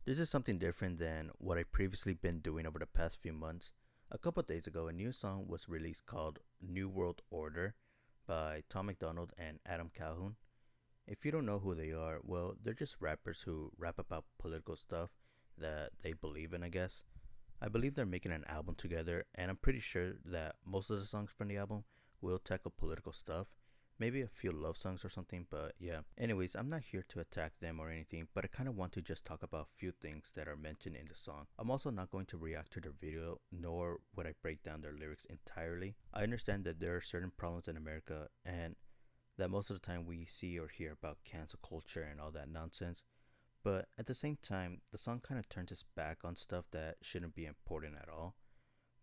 This is something different than what I've previously been doing over the past few months. A couple of days ago, a new song was released called New World Order by Tom Macdonald and Adam Calhoun. If you don't know who they are, well, they're just rappers who rap about political stuff that they believe in, I guess. I believe they're making an album together, and I'm pretty sure that most of the songs from the album will tackle political stuff. Maybe a few love songs or something, but yeah. Anyways, I'm not here to attack them or anything, but I kind of want to just talk about a few things that are mentioned in the song. I'm also not going to react to their video, nor would I break down their lyrics entirely. I understand that there are certain problems in America, and that most of the time we see or hear about cancel culture and all that nonsense. But at the same time, the song kind of turns its back on stuff that shouldn't be important at all.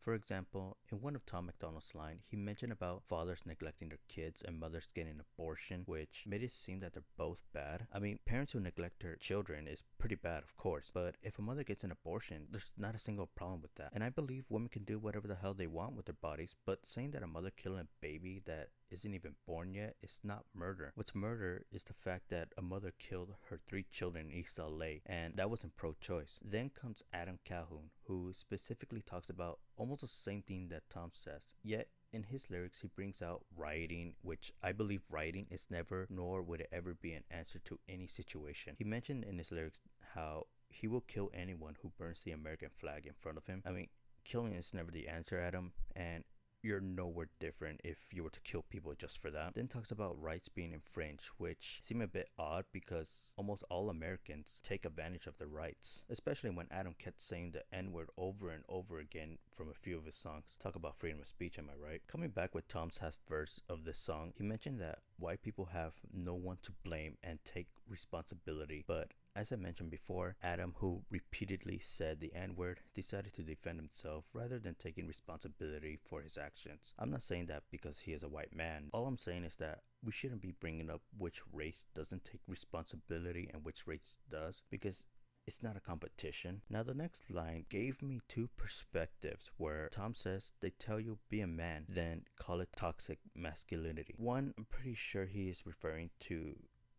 For example, in one of Tom MacDonald's lines, he mentioned about fathers neglecting their kids and mothers getting abortion, which made it seem that they're both bad. I mean, parents who neglect their children is pretty bad, of course, but if a mother gets an abortion, there's not a single problem with that. And I believe women can do whatever the hell they want with their bodies, but saying that a mother killing a baby that isn't even born yet is not murder. What's murder is the fact that a mother killed her 3 children in East LA, and that wasn't pro-choice. Then comes Adam Calhoun, who specifically talks about almost the same thing that Tom says. Yet in his lyrics, he brings out rioting, which I believe rioting is never nor would it ever be an answer to any situation. He mentioned in his lyrics how he will kill anyone who burns the American flag in front of him. I mean, killing is never the answer, Adam, and you're nowhere different if you were to kill people just for that. Then talks about rights being infringed, which seem a bit odd because almost all Americans take advantage of their rights, especially when Adam kept saying the N-word over and over again from a few of his songs. Talk about freedom of speech, am I right? Coming back with Tom's last verse of this song, he mentioned that white people have no one to blame and take responsibility, but as I mentioned before, Adam, who repeatedly said the N-word, decided to defend himself rather than taking responsibility for his actions. I'm not saying that because he is a white man. All I'm saying is that we shouldn't be bringing up which race doesn't take responsibility and which race does, because it's not a competition. Now the next line gave me two perspectives where Tom says they tell you be a man, then call it toxic masculinity. One, I'm pretty sure he is referring to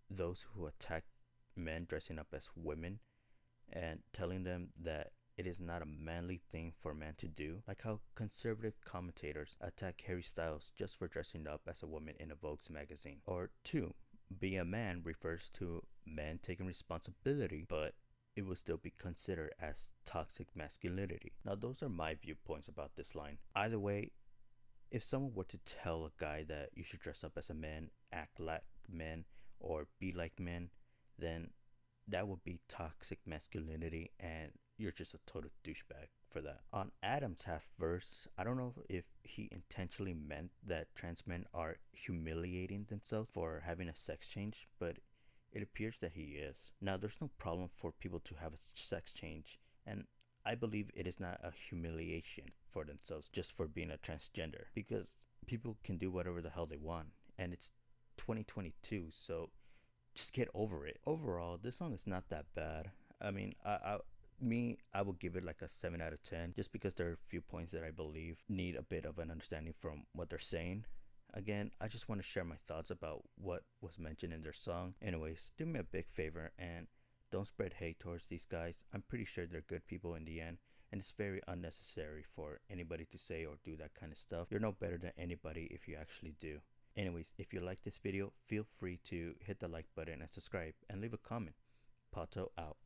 those who attack men dressing up as women and telling them that it is not a manly thing for a man to do, like how conservative commentators attack Harry Styles just for dressing up as a woman in a Vogue magazine. Or two, being a man refers to men taking responsibility, but it will still be considered as toxic masculinity. Now those are my viewpoints about this line. Either way, if someone were to tell a guy that you should dress up as a man, act like men, or be like men, then that would be toxic masculinity, and you're just a total douchebag for that. On Adam's half verse, I don't know if he intentionally meant that trans men are humiliating themselves for having a sex change, but it appears that he is. Now, there's no problem for people to have a sex change, and I believe it is not a humiliation for themselves just for being a transgender, because people can do whatever the hell they want, and it's 2022, so just get over it. Overall, this song is not that bad. I mean, I would give it like a 7 out of 10, just because there are a few points that I believe need a bit of an understanding from what they're saying. Again, I just want to share my thoughts about what was mentioned in their song. Anyways, do me a big favor and don't spread hate towards these guys. I'm pretty sure they're good people in the end, and it's very unnecessary for anybody to say or do that kind of stuff. You're no better than anybody if you actually do. Anyways, if you like this video, feel free to hit the like button and subscribe and leave a comment. Pato out.